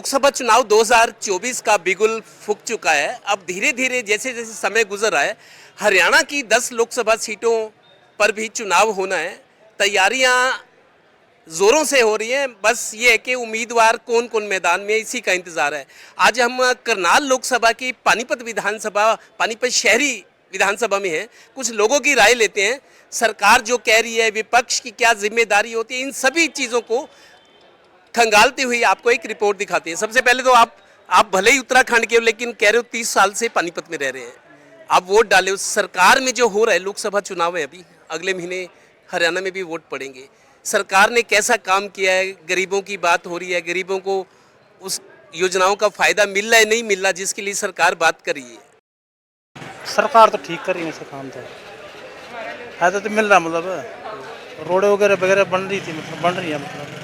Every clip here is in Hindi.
लोकसभा चुनाव 2024 का बिगुल फूंक चुका है। अब धीरे धीरे जैसे जैसे समय गुजर रहा है, हरियाणा की 10 लोकसभा सीटों पर भी चुनाव होना है। तैयारियां जोरों से हो रही हैं। बस ये है कि उम्मीदवार कौन कौन मैदान में, इसी का इंतजार है। आज हम करनाल लोकसभा की पानीपत विधानसभा, पानीपत शहरी विधानसभा में हैं। कुछ लोगों की राय लेते हैं। सरकार जो कह रही है, विपक्ष की क्या जिम्मेदारी होती है, इन सभी चीज़ों को खंगालते हुए आपको एक रिपोर्ट दिखाते हैं। सबसे पहले तो आप भले ही उत्तराखंड के हो, लेकिन कह रहे हो 30 साल से पानीपत में रह रहे हैं। आप वोट डाले हो। सरकार में जो हो रहा है, लोकसभा चुनाव है अभी, अगले महीने हरियाणा में भी वोट पड़ेंगे। सरकार ने कैसा काम किया है? गरीबों की बात हो रही है, गरीबों को उस योजनाओं का फायदा मिल रहा है, नहीं मिल रहा, जिसके लिए सरकार बात कर रही है। सरकार तो ठीक कर रही है इसका काम। तो फायदा तो मिल रहा, मतलब रोडें वगैरह वगैरह बन रही थी, मतलब बन रही है। मतलब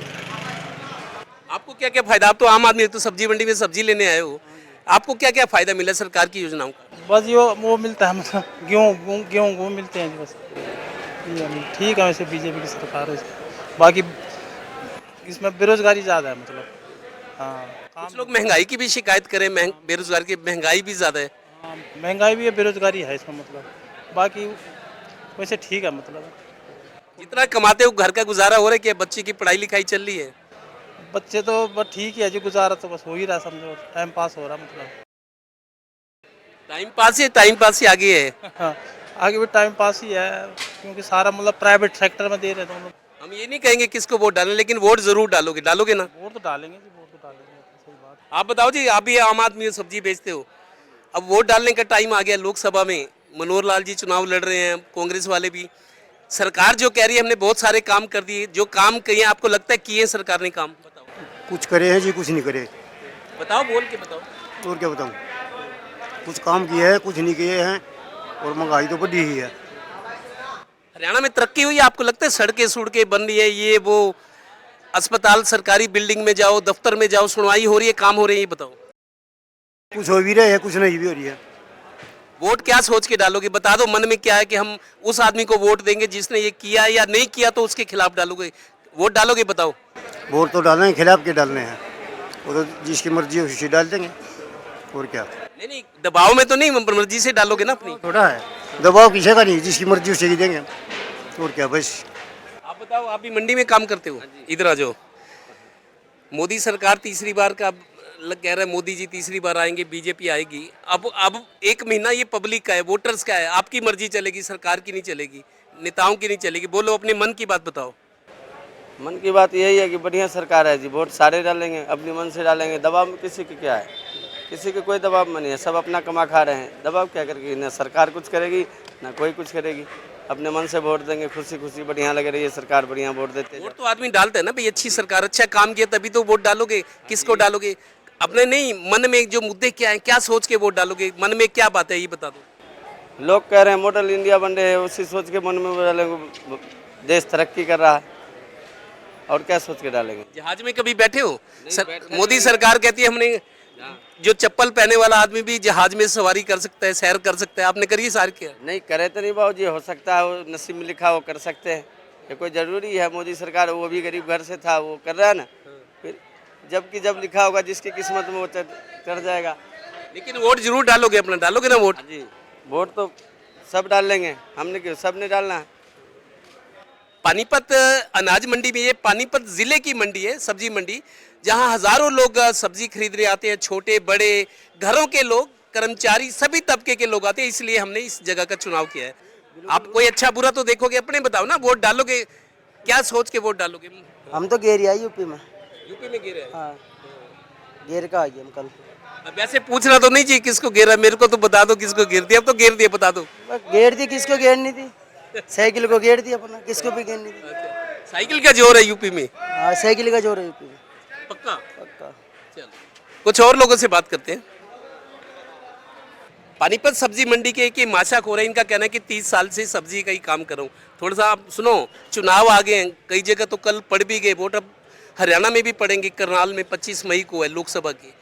आपको क्या क्या फायदा? आप तो आम आदमी, तो सब्जी मंडी में सब्जी लेने आए हो, आपको क्या क्या फायदा मिला सरकार की योजनाओं का? बस ये वो मिलता है, मतलब गेहूँ वो मिलते हैं जी, बस ये ठीक है। वैसे बीजेपी की सरकार है। बाकी इसमें बेरोजगारी ज़्यादा है, मतलब हाँ। कुछ लोग महंगाई की भी शिकायत करें, बेरोजगार की महंगाई भी ज़्यादा है। हाँ, महंगाई भी है, बेरोजगारी है इसमें, मतलब बाकी वैसे ठीक है। मतलब जितना कमाते हो घर का गुजारा हो रहा है कि बच्चे की पढ़ाई लिखाई चल रही है? बच्चे तो बस ठीक है जी, गुजारा तो बस हो ही रहा, समझो टाइम पास हो रहा, मतलब टाइम पास ही आगे है। हाँ, आगे भी टाइम पास ही है, क्योंकि सारा मतलब प्राइवेट सेक्टर में दे रहे हैं। तो मतलब हम ये नहीं कहेंगे किसको वोट डालें, लेकिन वोट जरूर डालोगे ना? वोट तो डालेंगे जी, वोट तो डालेंगे, तो सही बात आप बताओ जी, आप भी आम आदमी हो, सब्जी बेचते हो। अब वोट डालने का टाइम आ गया। लोकसभा में मनोहर लाल जी चुनाव लड़ रहे हैं, कांग्रेस वाले भी। सरकार जो कह रही है, हमने बहुत सारे काम कर दिए, जो काम किए आपको लगता है किए सरकार ने काम? बताओ कुछ करे हैं जी, कुछ नहीं करे। बताओ, बोल के बताओ। और क्या बताऊं? कुछ काम किए हैं, कुछ नहीं किए हैं, और महंगाई तो बढ़ी ही है। हरियाणा में तरक्की हुई है? आपको लगता है सड़कें सुड़कें बन रही है, ये वो, अस्पताल, सरकारी बिल्डिंग में जाओ, दफ्तर में जाओ, सुनवाई हो रही है, काम हो रहे हैं, ये बताओ। कुछ हो भी रहे हैं, कुछ नहीं भी हो रही है। वोट क्या सोच के डालोगे? बता दो मन में क्या है कि हम उस आदमी को वोट देंगे जिसने ये किया, या नहीं किया तो उसके खिलाफ डालोगे? वोट डालोगे, बताओ। वोट तो डालने हैं, खिलाफ के डालने हैं। वो तो जिसकी मर्जी है उसी डाल देंगे, और क्या। नहीं, दबाव में तो नहीं, मर्जी से डालोगे ना अपनी? थोड़ा है दबाव, किसी का नहीं, जिसकी मर्जी उसे ही देंगे, और क्या। बस आप बताओ, आप भी मंडी में काम करते हो? इधर आ जाओ। मोदी सरकार तीसरी बार का कह रहा है, मोदी जी तीसरी बार आएंगे, बीजेपी आएगी। अब एक महीना ये पब्लिक का है, वोटर्स का है। आपकी मर्जी चलेगी, सरकार की नहीं चलेगी, नेताओं की नहीं चलेगी। बोलो, अपने मन की बात बताओ। मन की बात यही है कि बढ़िया सरकार है जी, वोट सारे डालेंगे, अपनी मन से डालेंगे। दबाव में किसी के क्या है? किसी के कोई दबाव में नहीं है, सब अपना कमा खा रहे हैं। दबाव क्या करेगी? ना सरकार कुछ करेगी, ना कोई कुछ करेगी। अपने मन से वोट देंगे, खुशी खुशी, बढ़िया लग रही है सरकार, बढ़िया वोट देते हैं। वोट तो आदमी डालता है ना भाई, अच्छी सरकार, अच्छा काम किया, तभी तो वोट डालोगे। किसको डालोगे? अपने नहीं, मन में जो मुद्दे क्या है, क्या सोच के वोट डालोगे? मन में क्या बात है, ये बता दो। लोग कह रहे हैं मॉडल इंडिया बन रहे हैं, उसी सोच के मन में वो डालेंगे। देश तरक्की कर रहा है, और क्या सोच के डालेंगे? जहाज में कभी बैठे हो? मोदी सरकार कहती है हमने, जो चप्पल पहने वाला आदमी भी जहाज में सवारी कर सकता है, सैर कर सकता है। आपने करी सार किया? नहीं करे तो नहीं बाबू जी, हो सकता है वो नसीब में लिखा, वो कर सकते हैं। ये कोई ज़रूरी है? मोदी सरकार, वो भी गरीब घर से था, वो कर रहा है ना। फिर जब लिखा होगा जिसकी किस्मत में, वो चढ़ जाएगा। लेकिन वोट जरूर डालोगे, अपना डालोगे ना वोट? जी, वोट तो सब डाल लेंगे, हमने क्यों, सब ने डालना है। पानीपत अनाज मंडी में, ये पानीपत जिले की मंडी है, सब्जी मंडी, जहां हजारों लोग सब्जी खरीदने आते हैं। छोटे बड़े घरों के लोग, कर्मचारी, सभी तबके के लोग आते हैं। इसलिए हमने इस जगह का चुनाव किया है। आप कोई अच्छा बुरा तो देखोगे, अपने बताओ ना। वोट डालोगे, क्या सोच के वोट डालोगे? हम तो गेर आई यूपी में। यूपी में गिरे? हाँ, गेर का आई हम कल। अब वैसे पूछना तो नहीं चाहिए किसको गिरा, मेरे को तो बता दो किसको गिर दिया। अब तो गिर दिया, बता दो। गेर दी, किसको गेरनी थी? साइकिल को गेर दी अपना, किसको भी गेरनी थी। साइकिल का जोर है यूपी में? हाँ, साइकिल का जोर है यूपी में, पक्का? पक्का। चलो, कुछ और लोगों से बात करते हैं। पानीपत सब्जी मंडी के एक माशा खोर है, इनका कहना है कि 30 साल से सब्जी का ही काम कर रहा हूँ। थोड़ा सा आप सुनो, चुनाव आ गए हैं, कई जगह तो कल पड़ भी गए वोट, अब हरियाणा में भी पड़ेंगे। करनाल में 25 मई को है लोकसभा की।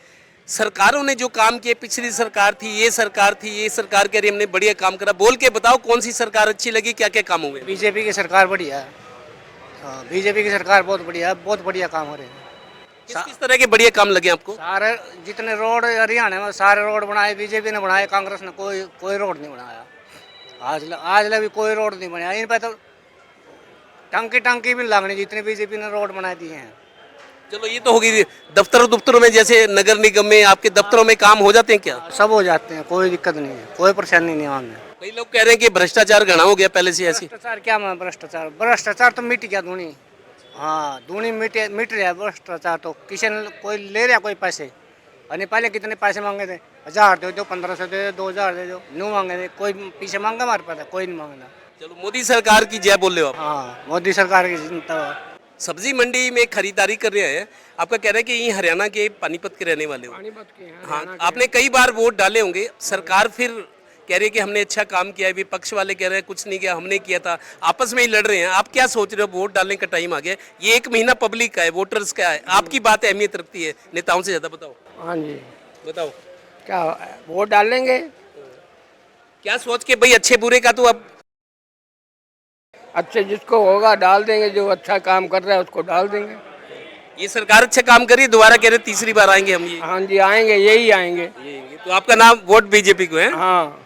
सरकारों ने जो काम किए, पिछली सरकार थी, ये सरकार थी, ये सरकार कह रही हमने बढ़िया काम करा। बोल के बताओ कौन सी सरकार अच्छी लगी, क्या क्या काम हुए? बीजेपी की सरकार बढ़िया है। हाँ, बीजेपी की सरकार बहुत बढ़िया है, बहुत बढ़िया काम हो रहे हैं। किस किस तरह के बढ़िया काम लगे आपको? सारे जितने रोड हरियाणा में सारे रोड बनाए बीजेपी ने बनाए, कांग्रेस ने कोई कोई रोड नहीं बनाया। आज भी कोई रोड नहीं बनाया। इन पे तो टंकी टंकी भी लगनी जितने बीजेपी ने रोड बना दिए हैं। चलो ये तो होगी, दफ्तरों में जैसे नगर निगम में आपके दफ्तरों में काम हो जाते हैं क्या? सब हो जाते हैं, कोई दिक्कत नहीं है, कोई परेशानी नहीं है हमें। कई लोग कह रहे हैं कि भ्रष्टाचार घना हो गया पहले से ऐसी। भ्रष्टाचार क्या मैं भ्रष्टाचार भ्रष्टाचार तो मिट गया दूनी। हाँ दूनी मिट रहा है भ्रष्टाचार तो। किसी ने कोई ले रहा कोई पैसे, और पहले कितने पैसे मांगे थे? 1000 दे दो, 1500 दे दो, 2000 दे दो, न्यू मांगे थे। कोई पीछे मांगा हमारे पास? कोई नहीं मांगा। चलो मोदी सरकार की जय बोल रहे हो आप। हाँ मोदी सरकार की जिंदाबाद। सब्जी मंडी में खरीदारी कर रहे हैं, आपका कहना है कि ये हरियाणा के पानीपत के रहने वाले हो। पानीपत के हैं। हाँ, आपने कई बार वोट डाले होंगे। सरकार फिर कह रही है कि हमने अच्छा काम किया है, विपक्ष वाले कह रहे हैं कुछ नहीं किया, हमने किया था, आपस में ही लड़ रहे हैं। आप क्या सोच रहे हो? वोट डालने का टाइम आ गया, ये 1 महीना पब्लिक का है, वोटर्स का है, आपकी बात अहमियत रखती है नेताओं से ज्यादा। बताओ। हाँ जी बताओ क्या वोट डाल लेंगे? क्या सोच के भाई अच्छे बुरे का तो अब अच्छे जिसको होगा डाल देंगे, जो अच्छा काम कर रहा है उसको डाल देंगे। ये सरकार अच्छा काम करी, दोबारा कह रहे तीसरी बार आएंगे हम। ये हाँ जी आएंगे, यही आएंगे। तो आपका नाम वोट बीजेपी को है? हाँ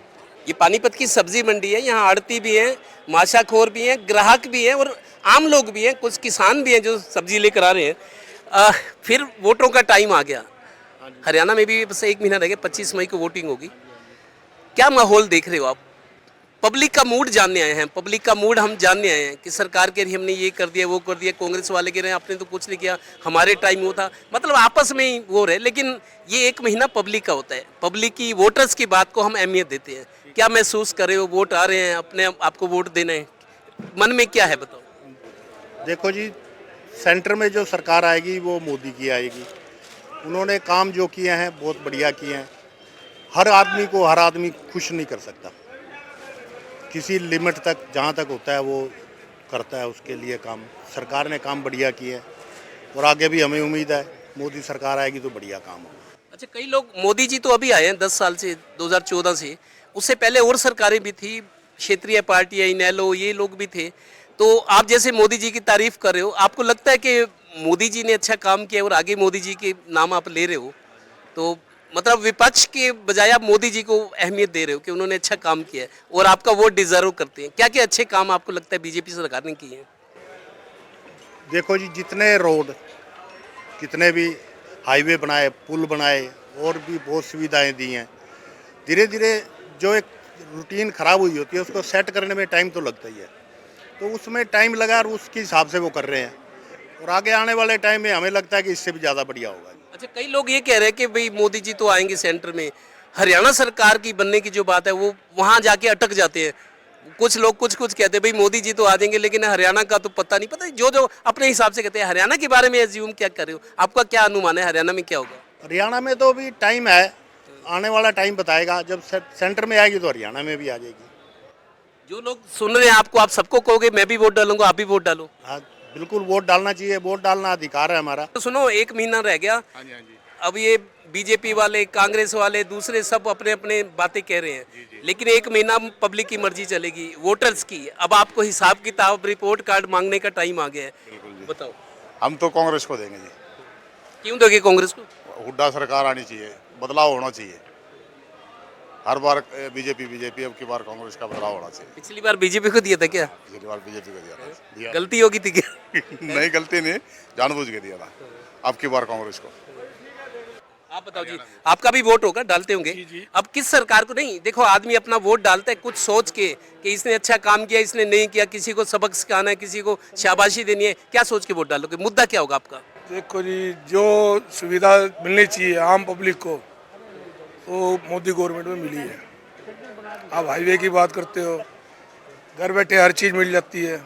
ये पानीपत की सब्जी मंडी है, यहाँ आड़ती भी है, माशाखोर भी है, ग्राहक भी है और आम लोग भी हैं, कुछ किसान भी हैं जो सब्जी लेकर आ रहे हैं। फिर वोटों का टाइम आ गया। हरियाणा में भी बस 1 महीना रह गया, 25 मई को वोटिंग होगी। क्या माहौल देख रहे हो आप? पब्लिक का मूड जानने आए हैं, पब्लिक का मूड हम जानने आए हैं कि सरकार के लिए हमने ये कर दिया वो कर दिया। कांग्रेस वाले कह रहे हैं आपने तो कुछ नहीं किया, हमारे टाइम वो था, मतलब आपस में ही वो रहे। लेकिन ये 1 महीना पब्लिक का होता है, पब्लिक की वोटर्स की बात को हम अहमियत देते हैं। क्या महसूस कर रहे हो? वोट आ रहे हैं, अपने आपको वोट देना है, मन में क्या है बताओ? देखो जी, सेंटर में जो सरकार आएगी वो मोदी की आएगी। उन्होंने काम जो किए हैं बहुत बढ़िया किए हैं। हर आदमी खुश नहीं कर सकता, किसी लिमिट तक जहाँ तक होता है वो करता है, उसके लिए काम सरकार ने काम बढ़िया किया है और आगे भी हमें उम्मीद है मोदी सरकार आएगी तो बढ़िया काम होगा। अच्छा, कई लोग मोदी जी तो अभी आए हैं 10 साल से, 2014 से, उससे पहले और सरकारें भी थी, क्षेत्रीय पार्टियां, इनेलो, ये लोग भी थे। तो आप जैसे मोदी जी की तारीफ कर रहे हो, आपको लगता है कि मोदी जी ने अच्छा काम किया और आगे मोदी जी के नाम आप ले रहे हो, तो मतलब विपक्ष के बजाय आप मोदी जी को अहमियत दे रहे हो कि उन्होंने अच्छा काम किया है और आपका वोट डिजर्व करते हैं। क्या क्या अच्छे काम आपको लगता है बीजेपी सरकार ने किए हैं? देखो जी, जितने रोड, कितने भी हाईवे बनाए, पुल बनाए और भी बहुत सुविधाएं दी हैं। धीरे धीरे जो एक रूटीन ख़राब हुई होती है उसको सेट करने में टाइम तो लगता ही है, तो उसमें टाइम लगा और उसके हिसाब से वो कर रहे हैं और आगे आने वाले टाइम में हमें लगता है कि इससे भी ज़्यादा बढ़िया होगा। अच्छा, कई लोग ये कह रहे हैं कि भाई मोदी जी तो आएंगे सेंटर में, हरियाणा सरकार की बनने की जो बात है वो वहाँ जाके अटक जाते हैं। कुछ लोग कुछ कहते हैं भाई मोदी जी तो आ जाएंगे लेकिन हरियाणा का तो पता नहीं। पता जो अपने हिसाब से कहते हैं। हरियाणा के बारे में एज्यूम क्या कर रहे हो? आपका क्या अनुमान है हरियाणा में क्या होगा? हरियाणा में तो अभी टाइम है, आने वाला टाइम बताएगा। जब सेंटर में आएगी तो हरियाणा में भी आ जाएगी। जो लोग सुन रहे हैं आपको, आप सबको कहोगे मैं भी वोट डालूंगा, आप भी वोट डालो? हाँ बिल्कुल, वोट डालना चाहिए, वोट डालना अधिकार है हमारा। तो सुनो, 1 महीना रह गया। अब ये बीजेपी वाले, कांग्रेस वाले, दूसरे सब अपने अपने बातें कह रहे हैं, लेकिन 1 महीना पब्लिक की मर्जी चलेगी, वोटर्स की। अब आपको हिसाब किताब, रिपोर्ट कार्ड मांगने का टाइम आ गया है। बताओ। हम तो कांग्रेस को देंगे जी। क्यों दोगे कांग्रेस को? हुड्डा सरकार आनी चाहिए, बदलाव होना चाहिए। हर बार बीजेपी, अब की बार कांग्रेस का बदलाव होना चाहिए। पिछली बार बीजेपी को दिया था क्या? पिछली बार बीजेपी को दिया था। गलती होगी थी क्या? नहीं, गलती नहीं, जानबूझ के दिया था। अब की बार कांग्रेस को। आप बताओ जी, आपका भी वोट होगा, डालते होंगे? अब किस सरकार को? नहीं, देखो आदमी अपना वोट डालता है कुछ सोच के कि इसने अच्छा काम किया, इसने नहीं किया, किसी को सबक सिखाना है, किसी को शाबाशी देनी है। क्या सोच के वोट डालोगे? मुद्दा क्या होगा आपका? देखो जी, जो सुविधा मिलनी चाहिए आम पब्लिक को तो मोदी गवर्नमेंट में मिली है। आप हाईवे की बात करते हो, घर बैठे हर चीज़ मिल जाती है।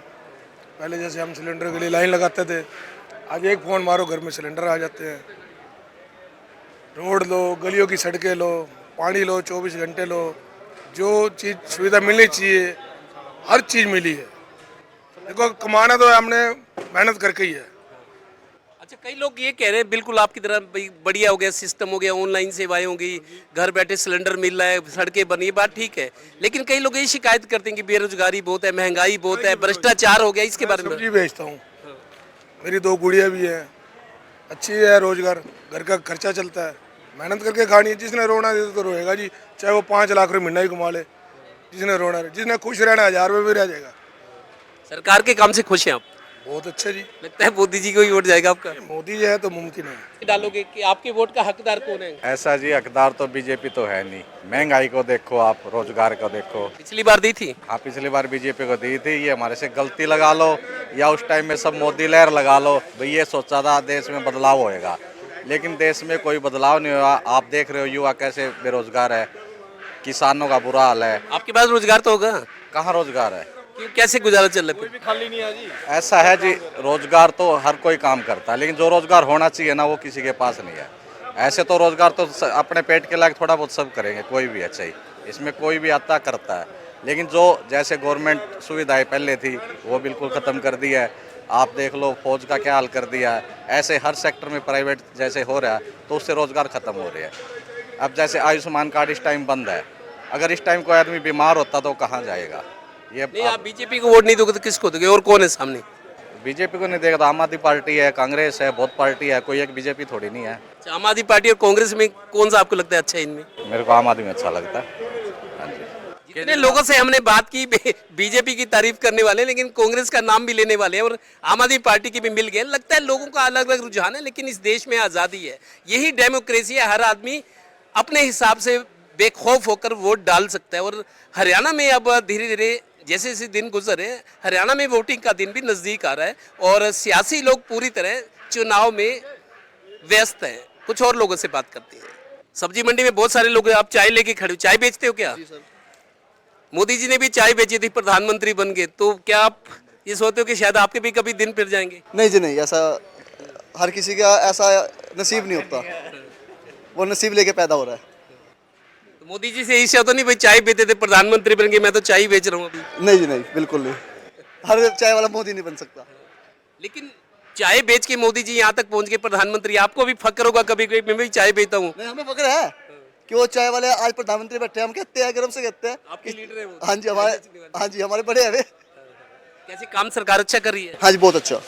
पहले जैसे हम सिलेंडर के लिए लाइन लगाते थे, आज एक फ़ोन मारो घर में सिलेंडर आ जाते हैं। रोड लो, गलियों की सड़कें लो, पानी लो, 24 घंटे लो, जो चीज़ सुविधा मिलनी चाहिए हर चीज़ मिली है। देखो, कमाना तो हमने मेहनत करके ही है। अच्छा, कई लोग ये कह रहे हैं बिल्कुल आपकी तरह बढ़िया हो गया, सिस्टम हो गया, ऑनलाइन सेवाएं होंगी, घर बैठे सिलेंडर मिल रहा है, सड़कें बनी, ये बात ठीक है। लेकिन कई लोग ये शिकायत करते हैं कि बेरोजगारी बहुत है, महंगाई बहुत है, भ्रष्टाचार हो गया। इसके बारे में सब्जी बेचता हूँ, मेरी 2 गुड़िया भी हैं, अच्छी है, रोजगार, घर का खर्चा चलता है, मेहनत करके खानी है। जिसने रोना है तो रोएगा जी, चाहे वो 5 लाख रुपये महीना ही कमा ले। जिसने रोना है, जिसने खुश रहना 1000 रुपये भी रह जाएगा। सरकार के काम से खुश हैं आप? बहुत अच्छा जी। लगता है मोदी जी को ही वोट जाएगा आपका? मोदी जी है तो मुमकिन है। डालोगे कि आपके वोट का हकदार कौन है? ऐसा जी, हकदार तो बीजेपी तो है नहीं। महंगाई को देखो आप, रोजगार को देखो। पिछली बार दी थी? हाँ, पिछली बार बीजेपी को दी थी। ये हमारे से गलती लगा लो या उस टाइम में सब मोदी लहर लगा लो। भाई ये सोचा था देश में बदलाव होएगा, लेकिन देश में कोई बदलाव नहीं हुआ। आप देख रहे हो युवा कैसे बेरोजगार है, किसानों का बुरा हाल है। आपके पास रोजगार तो होगा? कहाँ रोजगार है? क्यों, कैसे गुजारा चल रहा है? खाली नहीं है जी। ऐसा है जी, रोजगार तो हर कोई काम करता है, लेकिन जो रोजगार होना चाहिए ना वो किसी के पास नहीं है। ऐसे तो रोजगार तो अपने पेट के लायक थोड़ा बहुत सब करेंगे, कोई भी अच्छा ही, इसमें कोई भी आता करता है। लेकिन जो जैसे गवर्नमेंट सुविधाएं पहले थी वो बिल्कुल ख़त्म कर दी है। आप देख लो फौज का क्या हाल कर दिया है। ऐसे हर सेक्टर में प्राइवेट जैसे हो रहा है तो उससे रोजगार ख़त्म हो रहे हैं। अब जैसे आयुष्मान कार्ड इस टाइम बंद है, अगर इस टाइम कोई आदमी बीमार होता तो कहाँ जाएगा? ये नहीं, आप बीजेपी को वोट नहीं दोगे तो किसको दोगे? और कौन है सामने? बीजेपी को नहीं देगा तो आम आदमी पार्टी है, कांग्रेस है, बहुत पार्टी है, कोई एक बीजेपी थोड़ी नहीं है। अच्छा, आम आदमी पार्टी और कांग्रेस में कौन सा आपको लगता है अच्छा है इनमें? मेरे को आम आदमी अच्छा लगता है। हाँ जी। जितने लोगों से हमने बात की बीजेपी की तारीफ करने वाले, लेकिन कांग्रेस का नाम भी लेने वाले हैं और आम आदमी पार्टी की भी मिल गए। लगता है लोगों का अलग अलग रुझान है, लेकिन इस देश में आज़ादी है, यही डेमोक्रेसी है। हर आदमी अपने हिसाब से बेखौफ होकर वोट डाल सकता है। और हरियाणा में अब धीरे धीरे जैसे जैसे दिन गुजर रहे हैं, हरियाणा में वोटिंग का दिन भी नज़दीक आ रहा है और सियासी लोग पूरी तरह चुनाव में व्यस्त हैं। कुछ और लोगों से बात करते हैं। सब्जी मंडी में बहुत सारे लोग हैं, आप चाय लेके खड़े हो, चाय बेचते हो क्या? मोदी जी ने भी चाय बेची थी, प्रधानमंत्री बन गए, तो क्या आप ये सोचते हो कि शायद आपके भी कभी दिन फिर जाएंगे? नहीं जी नहीं, ऐसा हर किसी का ऐसा नसीब नहीं होता, वो नसीब लेके पैदा हो रहा है। तो मोदी जी से ईर्ष्या तो नहीं, भाई चाय बेचते थे प्रधानमंत्री बन गए, मैं तो चाय बेच रहा हूँ अभी? नहीं जी नहीं, बिल्कुल नहीं। हर चाय वाला मोदी नहीं बन सकता। लेकिन चाय बेच के मोदी जी यहाँ तक पहुँच गए प्रधानमंत्री, आपको भी फक्र होगा कभी कभी मैं भी चाय बेचता हूँ? नहीं, हमें फक्र है कि वो चाय वाले आज प्रधानमंत्री बैठे हैं, हम कहते हैं, गर्व से कहते हैं। आपके लीडर है वो? हाँ जी, हमारे बड़े हैं वे। कैसे काम सरकार अच्छा कर रही है? हाँ जी, बहुत अच्छा।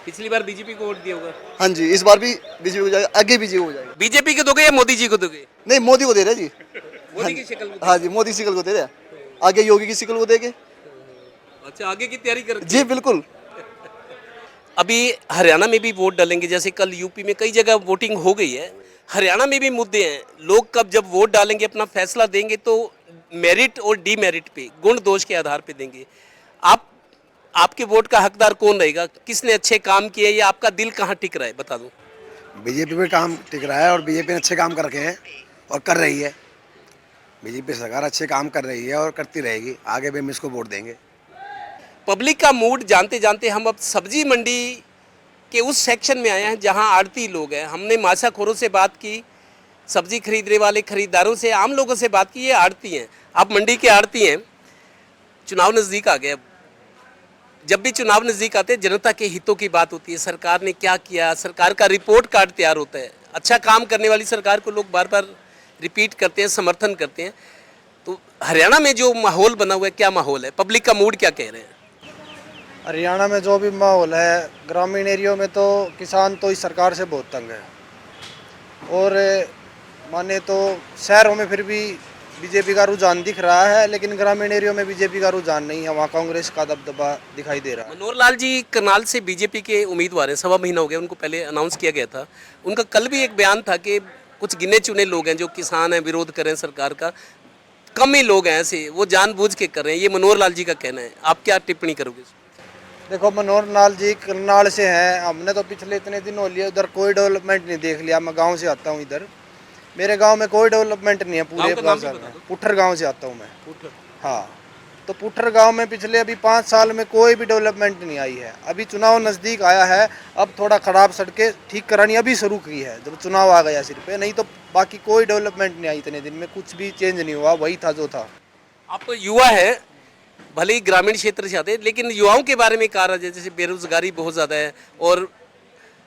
पिछली बार बीजेपी को वोट दिया होगा? हाँ जी, इस बार भी बीजेपी हो जाएगा, आगे बीजेपी हो जाएगा। बीजेपी को दोगे या मोदी जी को दोगे? नहीं, मोदी को दे रहे जी। मोदी की शक्ल को? हाँ जी, मोदी शक्ल को दे रहे हैं, आगे योगी की शक्ल को देंगे। अच्छा, आगे की तैयारी कर? जी बिल्कुल। अभी हरियाणा में भी वोट डालेंगे, जैसे कल यूपी में कई जगह वोटिंग हो गई है, हरियाणा में भी मुद्दे हैं। लोग कब जब वोट डालेंगे अपना फैसला देंगे तो मेरिट और डीमेरिट पे, गुण दोष के आधार पे देंगे। आपके वोट का हकदार कौन रहेगा? किसने अच्छे काम किए या आपका दिल कहाँ टिक रहा है, बता दो। बीजेपी पे काम टिक रहा है और बीजेपी ने अच्छे काम कर रखे हैं और कर रही है। बीजेपी सरकार अच्छे काम कर रही है और करती रहेगी, आगे भी हम इसको वोट देंगे। पब्लिक का मूड जानते जानते हम अब सब्जी मंडी के उस सेक्शन में आए हैं जहां आड़ती लोग हैं। हमने माशाखोरों से बात की, सब्जी खरीदने वाले खरीदारों से, आम लोगों से बात की। ये आड़ती हैं, आप मंडी के आड़ती हैं। चुनाव नज़दीक आ गए, जब भी चुनाव नज़दीक आते हैं जनता के हितों की बात होती है। सरकार ने क्या किया, सरकार का रिपोर्ट कार्ड तैयार होता है। अच्छा काम करने वाली सरकार को लोग बार बार रिपीट करते हैं, समर्थन करते हैं। तो हरियाणा में जो माहौल बना हुआ है, क्या माहौल है, पब्लिक का मूड क्या कह रहे हैं? हरियाणा में जो भी माहौल है, ग्रामीण एरियो में तो किसान तो इस सरकार से बहुत तंग है और माने तो शहरों में फिर भी बीजेपी का रुझान दिख रहा है, लेकिन ग्रामीण एरियो में बीजेपी का रुझान नहीं है, वहाँ कांग्रेस का दबदबा दिखाई दे रहा है। मनोहर लाल जी करनाल से बीजेपी के उम्मीदवार हैं, 1.25 महीना हो गया, उनको पहले अनाउंस किया गया था। उनका कल भी एक बयान था कि कुछ गिने चुने लोग हैं जो किसान हैं, विरोध कर रहे हैं सरकार का, कम ही लोग हैं ऐसे, वो जानबूझ के कर रहे हैं। ये मनोहर लाल जी का कहना है, आप क्या टिप्पणी करोगे? देखो, मनोहर लाल जी करनाल से हैं, हमने तो पिछले इतने दिन हो लिए उधर कोई डेवलपमेंट नहीं देख लिया। मैं गांव से आता हूं, इधर मेरे गांव में कोई डेवलपमेंट नहीं है पूरे बाजार में। पुठर गांव से आता हूं मैं। हाँ, तो पुठर गांव में पिछले अभी 5 साल में कोई भी डेवलपमेंट नहीं आई है। अभी चुनाव नज़दीक आया है, अब थोड़ा ख़राब सड़कें ठीक करानी अभी शुरू की है, जब चुनाव आ गया सिर पे, नहीं तो बाकी कोई डेवलपमेंट नहीं आई। इतने दिन में कुछ भी चेंज नहीं हुआ, वही था जो था। आप युवा है, भले ही ग्रामीण क्षेत्र से आते हैं, लेकिन युवाओं के बारे में कहा रहा है जैसे बेरोजगारी बहुत ज़्यादा है और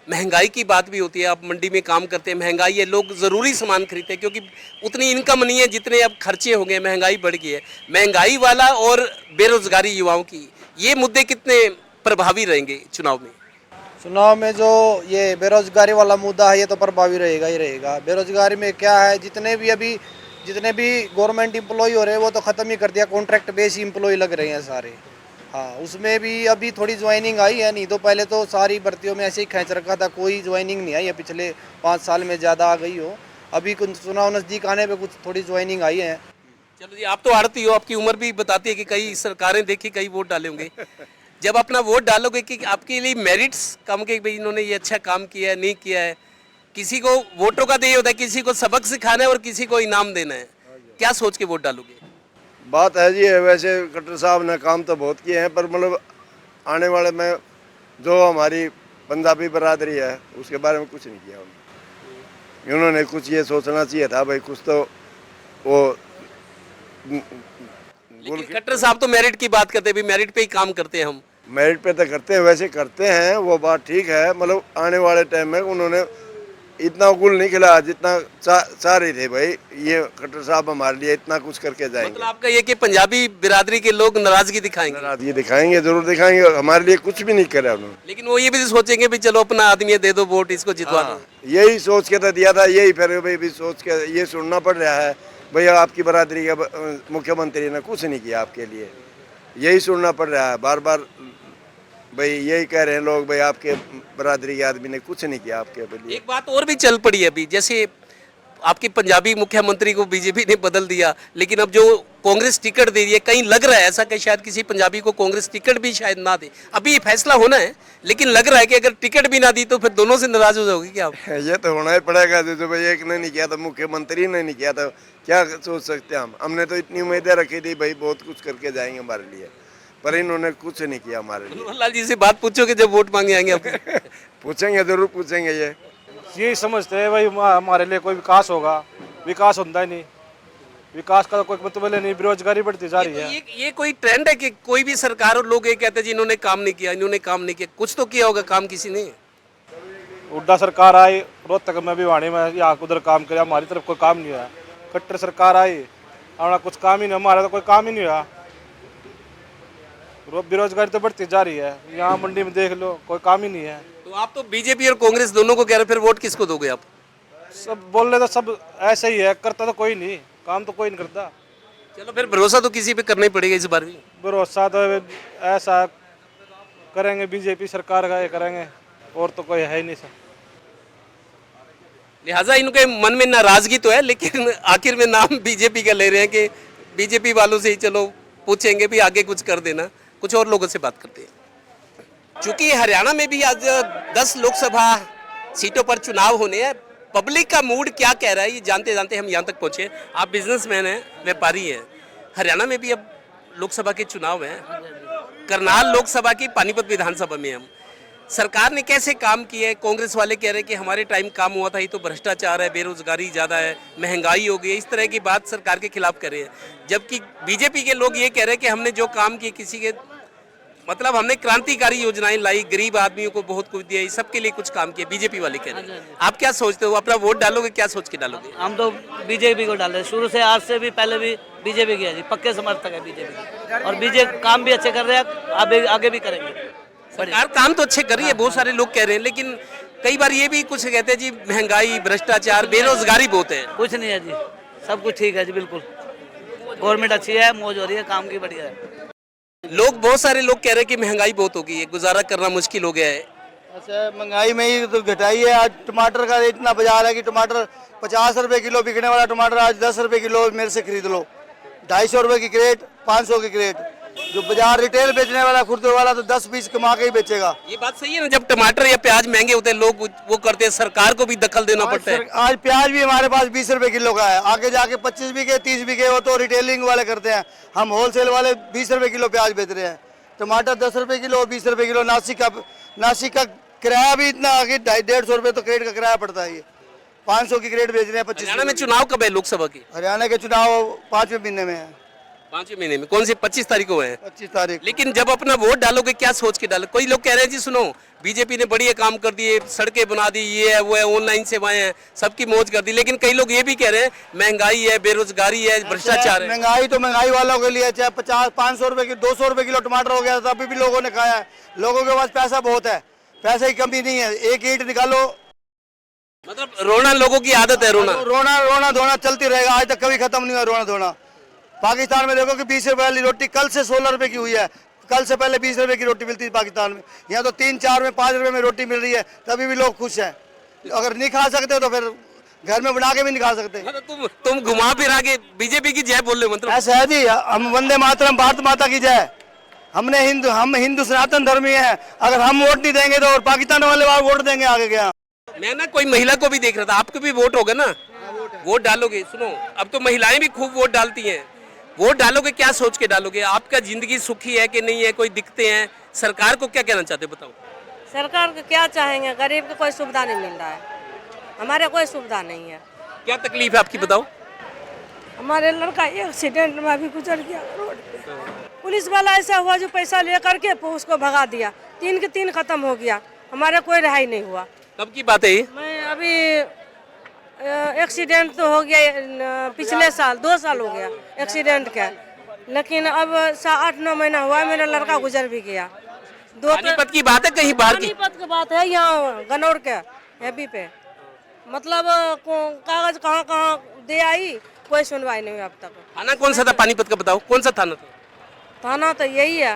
महंगाई की बात भी होती है। आप मंडी में काम करते हैं, महंगाई है, लोग ज़रूरी सामान खरीदते हैं क्योंकि उतनी इनकम नहीं है जितने अब खर्चे हो गए, महंगाई बढ़ गई है। महंगाई वाला और बेरोजगारी युवाओं की, ये मुद्दे कितने प्रभावी रहेंगे चुनाव में? चुनाव में जो ये बेरोजगारी वाला मुद्दा है ये तो प्रभावी रहेगा ही रहेगा। बेरोजगारी में क्या है, जितने भी गवर्नमेंट एम्प्लॉय हो रहे हैं वो तो ख़त्म ही कर दिया, कॉन्ट्रैक्ट बेस एम्प्लॉय लग रहे हैं सारे। हाँ, उसमें भी अभी थोड़ी ज्वाइनिंग आई है, नहीं तो पहले तो सारी भर्तियों में ऐसे ही खींच रखा था, कोई ज्वाइनिंग नहीं आई है। पिछले 5 साल में ज़्यादा आ गई हो, अभी कुछ चुनाव नज़दीक आने पे कुछ थोड़ी ज्वाइनिंग आई है। चलो जी, आप तो आड़ती हो, आपकी उम्र भी बताती है कि कई सरकारें देखी, कई वोट डाले होंगे। जब अपना वोट डालोगे कि आपके लिए मेरिट्स कम के भाई इन्होंने ये अच्छा काम किया है नहीं किया है, किसी को वोटरों का तो ये होता है किसी को सबक सिखाना है और किसी को इनाम देना है, क्या सोच के वोट डालोगे? बात है जी, वैसे खट्टर साहब ने काम तो बहुत किए हैं, पर मतलब आने वाले में जो हमारी पंजाबी बरादरी है उसके बारे में कुछ नहीं किया उन्होंने कुछ ये सोचना चाहिए था भाई, कुछ तो वो। लेकिन खट्टर साहब तो मेरिट की बात करते हैं, मेरिट पे ही काम करते हैं हम। मेरिट पे तो करते हैं, वैसे करते हैं, वो बात ठीक है। मतलब आने वाले टाइम में उन्होंने इतना गुल नहीं खिलाया जितना चाह रहे थे भाई, ये खट्टर साहब हमारे लिए इतना कुछ करके जाएंगे। मतलब आपका ये कि पंजाबी बिरादरी के लोग नाराजगी दिखाएंगे? नाराजगी दिखाएंगे, जरूर दिखाएंगे, हमारे लिए कुछ भी नहीं करा उन्होंने। लेकिन वो ये भी सोचेंगे भी चलो अपना आदमी है, दे दो वोट, इसको जितवा दो। यही सोच के तो दिया था, यही फिर भाई भी सोच के ये सुनना पड़ रहा है भैया आपकी बरादरी का मुख्यमंत्री ने कुछ नहीं किया आपके लिए, यही सुनना पड़ रहा है बार बार भाई, यही कह रहे हैं लोग भाई आपके बरादरी के आदमी ने कुछ नहीं किया आपके लिए। एक बात और भी चल पड़ी है अभी, जैसे आपके पंजाबी मुख्यमंत्री को बीजेपी ने बदल दिया, लेकिन अब जो कांग्रेस टिकट दे रही है, कहीं लग रहा है ऐसा कि शायद किसी पंजाबी को कांग्रेस टिकट भी शायद ना दे। अभी ये फैसला होना है, लेकिन लग रहा है कि अगर टिकट भी ना दी तो फिर दोनों से नाराज हो जाओगे क्या आप? ये तो होना ही पड़ेगा, जैसे भाई एक ने नहीं किया था, मुख्यमंत्री ने नहीं किया था, क्या सोच सकते हैं हम। हमने तो इतनी उम्मीदें रखी थी भाई बहुत कुछ करके जाएंगे हमारे लिए, पर इन्होंने कुछ नहीं किया हमारे लिए। मनोहर लाल जी से बात पूछोगे जब वोट मांगे आएंगे आपको? पूछेंगे, जरूर पूछेंगे। ये यही समझते हैं भाई हमारे लिए कोई विकास होगा, विकास होता ही नहीं, विकास का तो कोई मतलब नहीं, बेरोजगारी बढ़ती जा रही है। ये कोई ट्रेंड है कि कोई भी सरकार और लोग ये कहते हैं जी इन्होंने काम नहीं किया, इन्होंने काम नहीं किया, कुछ तो किया होगा काम किसी ने। उड्डा सरकार आई, रोहतक में भिवानी में यहाँ उधर काम किया, हमारी तरफ कोई काम नहीं हुआ। खट्टर सरकार आई, हमारा कुछ काम ही नहीं, हमारा तो कोई काम ही नहीं हुआ। बेरोजगारी तो बढ़ती जा रही है, यहाँ मंडी में देख लो कोई काम ही नहीं है। तो आप तो बीजेपी और कांग्रेस दोनों को कह रहे, फिर वोट किसको दोगे आप? सब बोल रहे तो सब ऐसे ही है, करता तो कोई नहीं, काम तो कोई नहीं करता। चलो फिर भरोसा तो किसी पे करना ही पड़ेगा इस बार भी। भरोसा तो ऐसा करेंगे बीजेपी सरकार का, ये करेंगे, और तो कोई है ही नहीं सर। लिहाजा इनके मन में नाराजगी तो है, लेकिन आखिर में नाम बीजेपी का ले रहे हैं कि बीजेपी वालों से ही चलो पूछेंगे भी आगे कुछ कर देना। कुछ और लोगों से बात करते हैं। चूंकि हरियाणा में भी आज 10 लोकसभा सीटों पर चुनाव होने हैं, पब्लिक का मूड क्या कह रहा है ये जानते जानते हम यहाँ तक पहुँचे। आप बिजनेसमैन हैं, व्यापारी हैं, हरियाणा में भी अब लोकसभा के चुनाव हैं, करनाल लोकसभा की, पानीपत विधानसभा में हम सरकार ने कैसे काम किए? कांग्रेस वाले कह रहे हैं कि हमारे टाइम काम हुआ था, ये तो भ्रष्टाचार है, बेरोजगारी ज़्यादा है, महंगाई हो गई, इस तरह की बात सरकार के खिलाफ कर रहे हैं। जबकि बीजेपी के लोग ये कह रहे हैं कि हमने जो काम किए किसी के मतलब हमने क्रांतिकारी योजनाएं लाई, गरीब आदमियों को बहुत कुछ दिया, सबके लिए कुछ काम किया, बीजेपी वाले कह रहे हैं। आप क्या सोचते हो, अपना वोट डालोगे, क्या सोच के डालोगे? हम तो बीजेपी को डाले, शुरू से, आज से भी, पहले भी बीजेपी की है जी, पक्के समर्थक है बीजेपी, और बीजेपी काम भी अच्छे कर रहे हैं, आगे भी करेंगे। सरकार काम तो अच्छे कर रही है, बहुत सारे लोग कह रहे हैं, लेकिन कई बार ये भी कुछ कहते हैं जी महंगाई, भ्रष्टाचार, बेरोजगारी बहुत है। कुछ नहीं है जी, सब कुछ ठीक है जी, बिल्कुल गवर्नमेंट अच्छी है, मौज हो रही है, काम की बढ़िया है। लोग, बहुत सारे लोग कह रहे हैं कि महंगाई बहुत हो गई है, गुजारा करना मुश्किल हो गया है। अच्छा, महंगाई में ही तो घटाई है। आज टमाटर का इतना बाजार है कि टमाटर 50 रुपए किलो बिकने वाला टमाटर आज 10 रुपए किलो मेरे से खरीद लो। 250 रुपए की क्रेट, 500 की क्रेट। जो बाजार रिटेल बेचने वाला, खुदरे वाला तो 10-20 कमा के ही बेचेगा। ये बात सही है ना, जब टमाटर या प्याज महंगे होते हैं लोग वो करते हैं, सरकार को भी दखल देना पड़ता है। आज प्याज भी हमारे पास 20 रुपए किलो का है, आगे जाके 25 भी के 30 भी के, वो तो रिटेलिंग वाले करते हैं। हम होलसेल वाले 20 रुपए किलो प्याज बेच रहे हैं। टमाटर 10 रुपए किलो और 20 रुपए किलो। नासिक का किराया भी इतना आगे 150 रुपए तो क्रेट का किराया पड़ता है। ये 500 की क्रेट बेच रहे हैं। 25। हरियाणा में चुनाव कब है लोकसभा की? हरियाणा के चुनाव 5वें महीने में है। 5वें महीने में? कौन से? 25 तारीख को है। 25 तारीख। लेकिन जब अपना वोट डालोगे क्या सोच के डालो? कोई लोग कह रहे हैं जी सुनो, बीजेपी ने बढ़िया काम कर दिए, सड़कें बना दी, ये है वो है, ऑनलाइन सेवाएं हैं, सबकी मौज कर दी। लेकिन कई लोग ये भी कह रहे हैं महंगाई है, बेरोजगारी है, भ्रष्टाचार है। महंगाई तो महंगाई वालों के लिए, चाहे 50-500 रुपए की 200 रुपए किलो टमाटर हो गया तभी भी लोगों ने खाया है। लोगों के पास पैसा बहुत है, पैसे की कमी नहीं है, एक ईंट निकालो। मतलब रोना लोगों की आदत है, रोना रोना धोना चलती रहेगा, आज तक कभी खत्म नहीं हुआ रोना धोना। पाकिस्तान में देखो कि 20 रुपए वाली रोटी कल से 16 रुपए की हुई है, कल से पहले 20 रुपए की रोटी मिलती थी पाकिस्तान में, यहाँ तो 3, 4 में 5 रुपए में रोटी मिल रही है, तभी भी लोग खुश हैं। अगर नहीं खा सकते तो फिर घर में बना के भी नहीं खा सकते। मतलब तुम घुमा फिरा के बीजेपी की जय बोल रहे हो, मतलब ऐसा है जी, हम वंदे मातरम, भारत माता की जय। हम हिंदू सनातन धर्मी हैं, अगर हम वोट नहीं देंगे तो और पाकिस्तान वाले वोट देंगे आगे क्या। मैं ना कोई महिला को भी देख रहा था, आपको भी वोट होगा ना, वोट डालोगे? सुनो, अब तो महिलाएं भी खूब वोट डालती हैं, वोट डालोगे क्या सोच के डालोगे? आपका जिंदगी सुखी है कि नहीं है, कोई दिक्कतें हैं? सरकार को क्या कहना चाहते हो, बताओ। सरकार को क्या चाहेंगे, गरीब को कोई सुविधा नहीं मिल रहा है, हमारे कोई सुविधा नहीं है। क्या तकलीफ है आपकी, बताओ। हमारे लड़का एक्सीडेंट में अभी गुजर गया रोड पे, पुलिस वाला ऐसा हुआ जो पैसा ले करके उसको भगा दिया, 3 के 3 खत्म हो गया, हमारे कोई रिहाई नहीं हुआ। कब की बात है ये? मैं अभी एक्सीडेंट तो हो गया पिछले साल, 2 साल हो गया एक्सीडेंट का, लेकिन अब 8-9 महीना हुआ मेरा लड़का गुजर भी गया। पानीपत की बात है, कहीं बाहर की? पानीपत की बात है, यहाँ गनौर के हैवी पे, मतलब कागज कहाँ दे आई, कोई सुनवाई नहीं हुई अब तक। थाना कौन सा था पानीपत का, बताओ कौन सा थाना था? थाना तो यही है,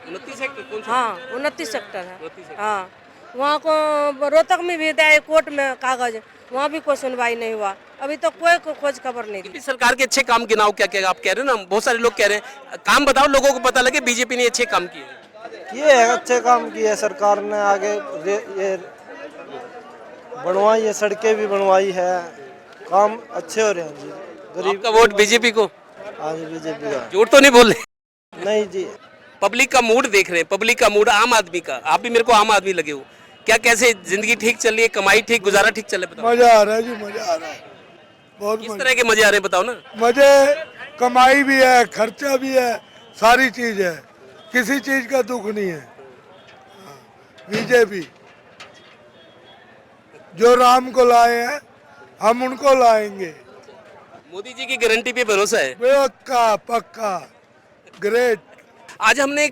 29 सेक्टर। कौन सा? हाँ 29 सेक्टर है। हाँ, वहाँ को रोहतक में भी दिया कोर्ट में कागज, वहाँ भी कोई सुनवाई नहीं हुआ, अभी तो कोई खोज खबर नहीं दी। सरकार के अच्छे काम गिनाओ, क्या क्या आप कह रहे हो ना, बहुत सारे लोग कह रहे हैं, काम बताओ लोगों को पता लगे बीजेपी ने अच्छे काम किए। ये अच्छे काम किए सरकार ने, आगे ये बनवाई है, सड़कें भी बनवाई है, काम अच्छे हो रहे हैं जी। गरीब का वोट बीजेपी को? हाँ जी, बीजेपी का। झूठ तो नहीं बोल रहे? नहीं जी, पब्लिक का मूड देख रहे हैं, पब्लिक का मूड, आम आदमी का। आप भी मेरे को आम आदमी लगे हो, क्या कैसे जिंदगी ठीक चल रही है, कमाई ठीक, गुजारा ठीक चल रहा है? मजा आ रहा है जी, मजा आ रहा है, बहुत। किस तरह के मजे आ रहे हैं, बताओ ना। मजे, कमाई भी है, खर्चा भी है, सारी चीज है, किसी चीज का दुख नहीं है। बीजेपी जो राम को लाए हैं, हम उनको लाएंगे। मोदी जी की गारंटी पे भरोसा है? पक्का पक्का, ग्रेट। आज हमने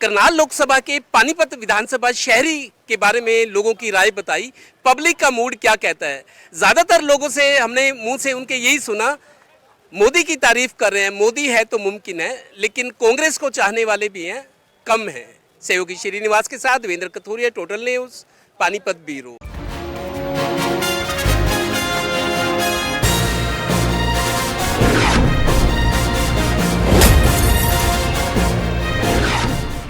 करनाल लोकसभा के पानीपत विधानसभा शहरी के बारे में लोगों की राय बताई, पब्लिक का मूड क्या कहता है। ज़्यादातर लोगों से हमने मुंह से उनके यही सुना, मोदी की तारीफ कर रहे हैं, मोदी है तो मुमकिन है, लेकिन कांग्रेस को चाहने वाले भी हैं, कम हैं। सहयोगी श्रीनिवास के साथ Devendra Kathoria, total news, Panipat bureau.